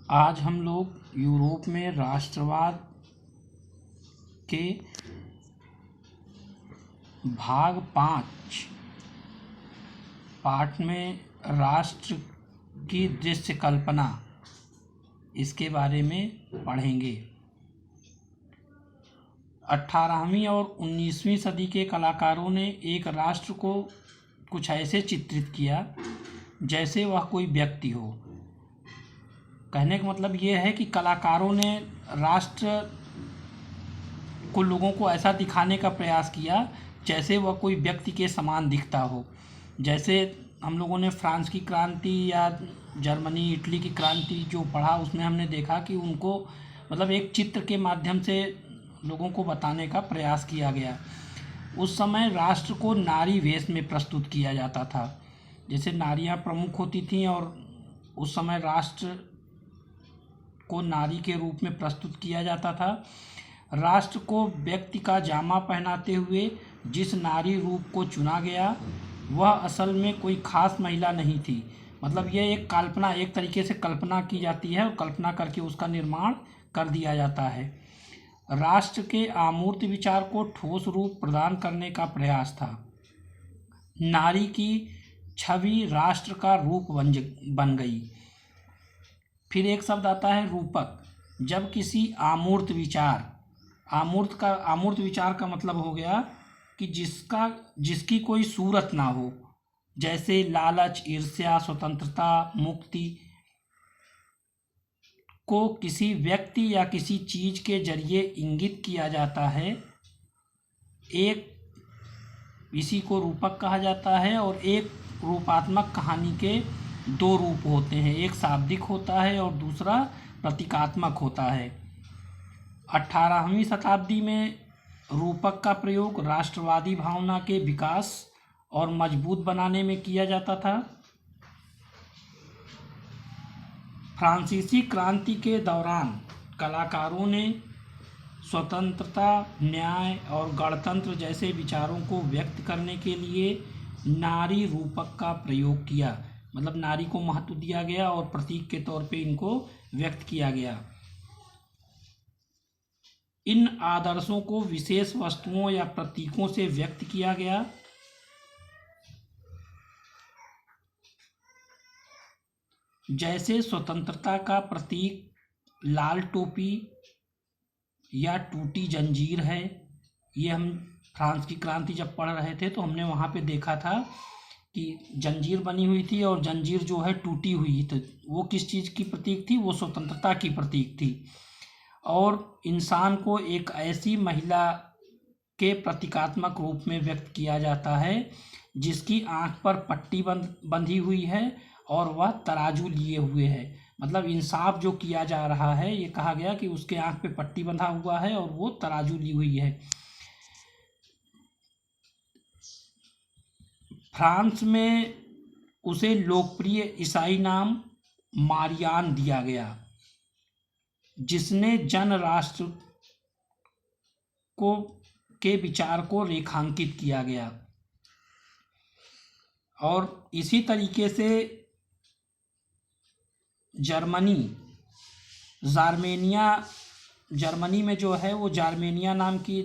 आज हम लोग यूरोप में राष्ट्रवाद के भाग 5 पाठ में राष्ट्र की दृश्य कल्पना इसके बारे में पढ़ेंगे। 18वीं और 19वीं सदी के कलाकारों ने एक राष्ट्र को कुछ ऐसे चित्रित किया जैसे वह कोई व्यक्ति हो। कहने का मतलब ये है कि कलाकारों ने राष्ट्र को लोगों को ऐसा दिखाने का प्रयास किया जैसे वह कोई व्यक्ति के समान दिखता हो। जैसे हम लोगों ने फ्रांस की क्रांति या जर्मनी इटली की क्रांति जो पढ़ा उसमें हमने देखा कि उनको मतलब एक चित्र के माध्यम से लोगों को बताने का प्रयास किया गया। उस समय राष्ट्र को नारी वेश में प्रस्तुत किया जाता था, जैसे नारियां प्रमुख होती थीं और उस समय राष्ट्र को नारी के रूप में प्रस्तुत किया जाता था। राष्ट्र को व्यक्ति का जामा पहनाते हुए जिस नारी रूप को चुना गया वह असल में कोई खास महिला नहीं थी। मतलब यह एक कल्पना, एक तरीके से कल्पना की जाती है और कल्पना करके उसका निर्माण कर दिया जाता है। राष्ट्र के अमूर्त विचार को ठोस रूप प्रदान करने का प्रयास था। नारी की छवि राष्ट्र का रूप बन गई। फिर एक शब्द आता है रूपक। जब किसी अमूर्त विचार, अमूर्त विचार का मतलब हो गया कि जिसकी कोई सूरत ना हो, जैसे लालच, ईर्ष्या, स्वतंत्रता, मुक्ति को किसी व्यक्ति या किसी चीज के जरिए इंगित किया जाता है। इसी को रूपक कहा जाता है। और एक रूपात्मक कहानी के दो रूप होते हैं, एक शाब्दिक होता है और दूसरा प्रतीकात्मक होता है। 18वीं शताब्दी में रूपक का प्रयोग राष्ट्रवादी भावना के विकास और मजबूत बनाने में किया जाता था। फ्रांसीसी क्रांति के दौरान कलाकारों ने स्वतंत्रता, न्याय और गणतंत्र जैसे विचारों को व्यक्त करने के लिए नारी रूपक का प्रयोग किया। मतलब नारी को महत्व दिया गया और प्रतीक के तौर पे इनको व्यक्त किया गया। इन आदर्शों को विशेष वस्तुओं या प्रतीकों से व्यक्त किया गया। जैसे स्वतंत्रता का प्रतीक लाल टोपी या टूटी जंजीर है। ये हम फ्रांस की क्रांति जब पढ़ रहे थे तो हमने वहाँ पे देखा था कि जंजीर बनी हुई थी और जंजीर जो है टूटी हुई थी। वो किस चीज़ की प्रतीक थी? वो स्वतंत्रता की प्रतीक थी। और इंसान को एक ऐसी महिला के प्रतीकात्मक रूप में व्यक्त किया जाता है जिसकी आंख पर पट्टी बंधी हुई है और वह तराजू लिए हुए है। मतलब इंसाफ जो किया जा रहा है, ये कहा गया कि उसके आंख पे पट्टी बंधा हुआ है और वो तराजू ली हुई है। फ्रांस में उसे लोकप्रिय ईसाई नाम मारियान दिया गया, जिसने जन राष्ट्र के विचार को रेखांकित किया गया। और इसी तरीके से जर्मनी में जो है वो जार्मेनिया नाम की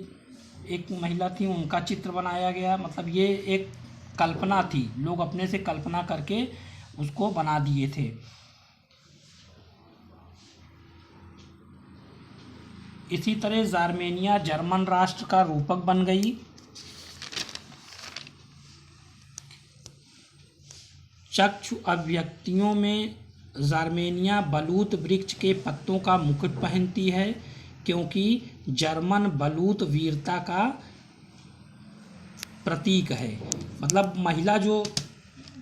एक महिला थी, उनका चित्र बनाया गया। मतलब ये एक कल्पना थी, लोग अपने से कल्पना करके उसको बना दिए थे। इसी तरह जार्मेनिया जर्मन राष्ट्र का रूपक बन गई। चक्षु अभिव्यक्तियों में जार्मेनिया बलूत वृक्ष के पत्तों का मुकुट पहनती है, क्योंकि जर्मन बलूत वीरता का प्रतीक है। मतलब महिला जो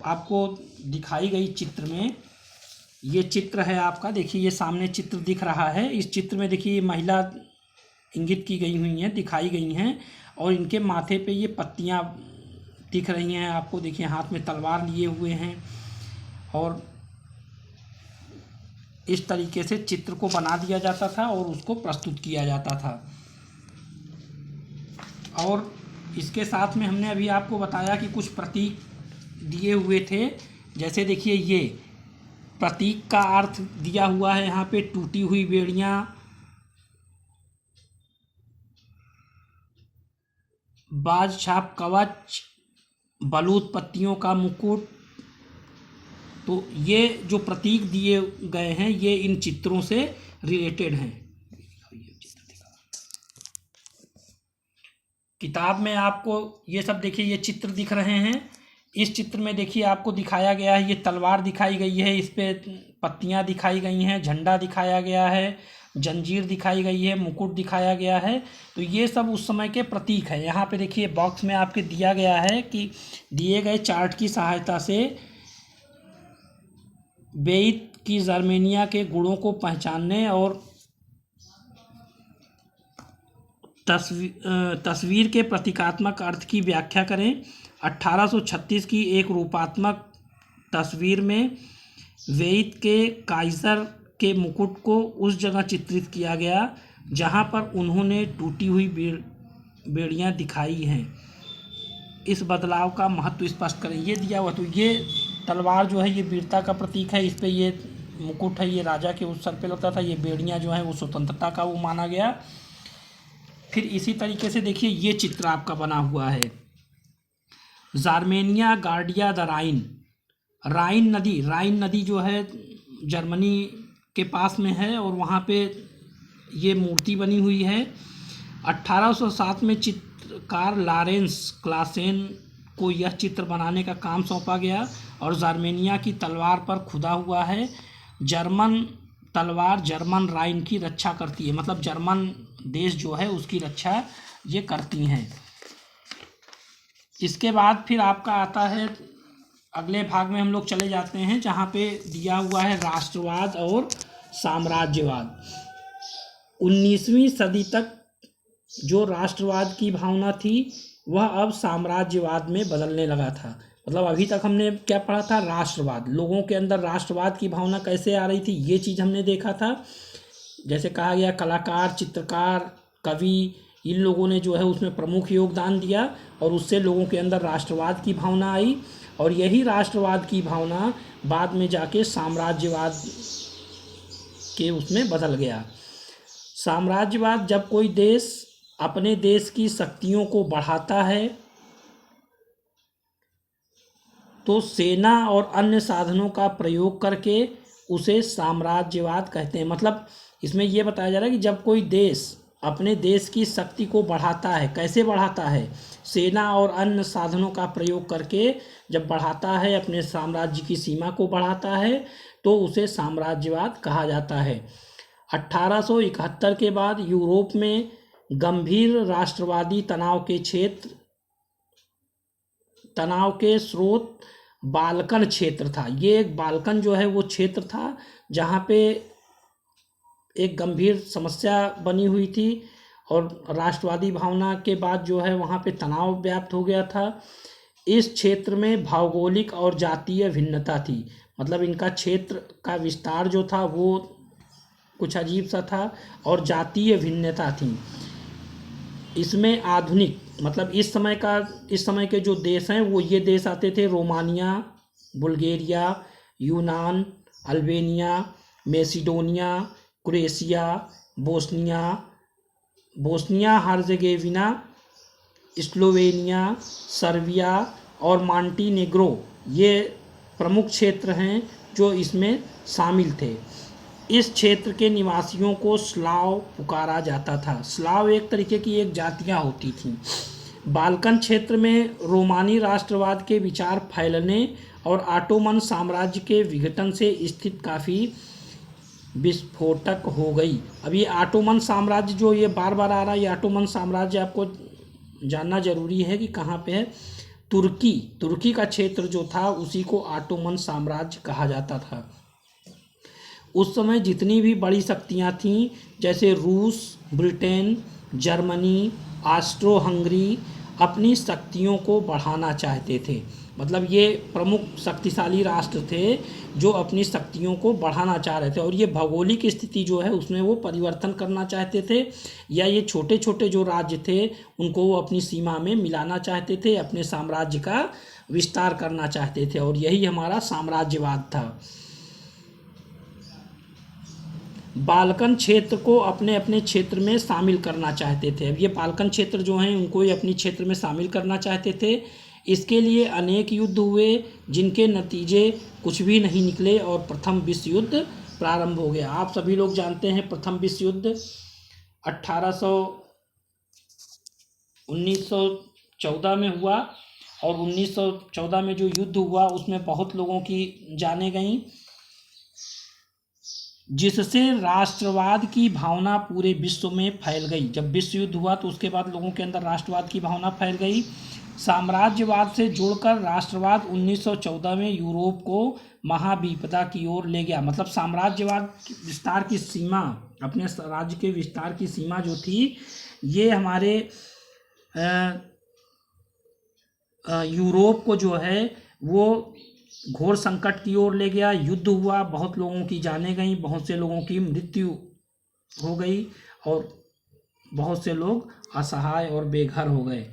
आपको दिखाई गई चित्र में, ये चित्र है आपका, देखिए ये सामने चित्र दिख रहा है। इस चित्र में देखिए ये महिला इंगित की गई हुई हैं, दिखाई गई हैं और इनके माथे पे ये पत्तियां दिख रही हैं आपको। देखिए हाथ में तलवार लिए हुए हैं और इस तरीके से चित्र को बना दिया जाता था और उसको प्रस्तुत किया जाता था। और इसके साथ में हमने अभी आपको बताया कि कुछ प्रतीक दिए हुए थे। जैसे देखिए प्रतीक का अर्थ दिया हुआ है यहाँ पे, टूटी हुई बेड़ियाँ, बाज छाप कवच, बलूत पत्तियों का मुकुट। तो ये जो प्रतीक दिए गए हैं ये इन चित्रों से रिलेटेड हैं। किताब में आपको ये सब देखिए, ये चित्र दिख रहे हैं। इस चित्र में देखिए आपको दिखाया गया है, ये तलवार दिखाई गई है, इस पे पत्तियां दिखाई गई हैं, झंडा दिखाया गया है, जंजीर दिखाई गई है, मुकुट दिखाया गया है। तो ये सब उस समय के प्रतीक हैं। यहाँ पे देखिए बॉक्स में आपके दिया गया है कि दिए गए चार्ट की सहायता से बेईत की जर्मेनिया के गुणों को पहचानने और तस्वीर के प्रतीकात्मक अर्थ की व्याख्या करें। 1836 की एक रूपात्मक तस्वीर में वेईत के काइजर के मुकुट को उस जगह चित्रित किया गया जहां पर उन्होंने टूटी हुई बेड़ियां दिखाई हैं। इस बदलाव का महत्व स्पष्ट करें। ये दिया हुआ, तो ये तलवार जो है ये वीरता का प्रतीक है, इस पे ये मुकुट है, ये राजा के उस सर पे लगता था, ये बेड़ियां जो है वो स्वतंत्रता का वो माना गया। फिर इसी तरीके से देखिए ये चित्र आपका बना हुआ है, जार्मेनिया गार्डिया द राइन। राइन नदी जो है जर्मनी के पास में है और वहाँ पे ये मूर्ति बनी हुई है। 1807 में चित्रकार लॉरेंस क्लासेन को यह चित्र बनाने का काम सौंपा गया और जार्मेनिया की तलवार पर खुदा हुआ है, जर्मन तलवार जर्मन राइन की रक्षा करती है, मतलब जर्मन देश जो है उसकी रक्षा ये करती हैं। इसके बाद फिर आपका आता है, अगले भाग में हम लोग चले जाते हैं जहाँ पे दिया हुआ है राष्ट्रवाद और साम्राज्यवाद। 19वीं सदी तक जो राष्ट्रवाद की भावना थी वह अब साम्राज्यवाद में बदलने लगा था। मतलब अभी तक हमने क्या पढ़ा था, राष्ट्रवाद, लोगों के अंदर राष्ट्रवाद की भावना कैसे आ रही थी ये चीज़ हमने देखा था। जैसे कहा गया कलाकार, चित्रकार, कवि, इन लोगों ने जो है उसमें प्रमुख योगदान दिया और उससे लोगों के अंदर राष्ट्रवाद की भावना आई और यही राष्ट्रवाद की भावना बाद में जाके साम्राज्यवाद के उसमें बदल गया। साम्राज्यवाद, जब कोई देश अपने देश की शक्तियों को बढ़ाता है तो सेना और अन्य साधनों का प्रयोग करके उसे साम्राज्यवाद कहते हैं। मतलब इसमें यह बताया जा रहा है कि जब कोई देश अपने देश की शक्ति को बढ़ाता है, कैसे बढ़ाता है, सेना और अन्य साधनों का प्रयोग करके जब बढ़ाता है, अपने साम्राज्य की सीमा को बढ़ाता है तो उसे साम्राज्यवाद कहा जाता है। 1871 के बाद यूरोप में गंभीर राष्ट्रवादी तनाव के स्रोत बाल्कन क्षेत्र था। ये एक बाल्कन जो है वो क्षेत्र था जहाँ पे एक गंभीर समस्या बनी हुई थी और राष्ट्रवादी भावना के बाद जो है वहाँ पे तनाव व्याप्त हो गया था। इस क्षेत्र में भौगोलिक और जातीय भिन्नता थी, मतलब इनका क्षेत्र का विस्तार जो था वो कुछ अजीब सा था और जातीय भिन्नता थी। इसमें आधुनिक, मतलब इस समय के जो देश हैं वो ये देश आते थे, रोमानिया, बुल्गारिया, यूनान, Albania, Macedonia, Croatia, Bosnia Herzegovina, Slovenia, Serbia और मॉन्टेनेग्रो, ये प्रमुख क्षेत्र हैं जो इसमें शामिल थे। इस क्षेत्र के निवासियों को स्लाव पुकारा जाता था। स्लाव एक तरीके की एक जातियां होती थीं। बाल्कन क्षेत्र में रोमानी राष्ट्रवाद के विचार फैलने और ऑटोमन साम्राज्य के विघटन से स्थिति काफ़ी विस्फोटक हो गई। अब ये ऑटोमन साम्राज्य जो ये बार बार आ रहा है, ये ऑटोमन साम्राज्य आपको जानना जरूरी है कि कहाँ पे है। तुर्की का क्षेत्र जो था उसी को ऑटोमन साम्राज्य कहा जाता था। उस समय जितनी भी बड़ी शक्तियाँ थीं जैसे रूस, ब्रिटेन, जर्मनी, ऑस्ट्रो हंगरी अपनी शक्तियों को बढ़ाना चाहते थे। मतलब ये प्रमुख शक्तिशाली राष्ट्र थे जो अपनी शक्तियों को बढ़ाना चाह रहे थे और ये भौगोलिक स्थिति जो है उसमें वो परिवर्तन करना चाहते थे, या ये छोटे छोटे जो राज्य थे उनको वो अपनी सीमा में मिलाना चाहते थे, अपने साम्राज्य का विस्तार करना चाहते थे और यही हमारा साम्राज्यवाद था। बाल्कन क्षेत्र को अपने अपने क्षेत्र में शामिल करना चाहते थे। अब ये बाल्कन क्षेत्र जो हैं उनको ये अपने क्षेत्र में शामिल करना चाहते थे। इसके लिए अनेक युद्ध हुए जिनके नतीजे कुछ भी नहीं निकले और प्रथम विश्व युद्ध प्रारंभ हो गया। आप सभी लोग जानते हैं प्रथम विश्व युद्ध 1914 में हुआ और 1914 में जो युद्ध हुआ उसमें बहुत लोगों की जानें गईं, जिससे राष्ट्रवाद की भावना पूरे विश्व में फैल गई। जब विश्व युद्ध हुआ तो उसके बाद लोगों के अंदर राष्ट्रवाद की भावना फैल गई। साम्राज्यवाद से जुड़कर राष्ट्रवाद 1914 में यूरोप को महाविपदा की ओर ले गया। मतलब साम्राज्यवाद विस्तार की सीमा, अपने राज्य के विस्तार की सीमा जो थी ये हमारे यूरोप को जो है वो घोर संकट की ओर ले गया। युद्ध हुआ, बहुत लोगों की जानें गई, बहुत से लोगों की मृत्यु हो गई और बहुत से लोग असहाय और बेघर हो गए।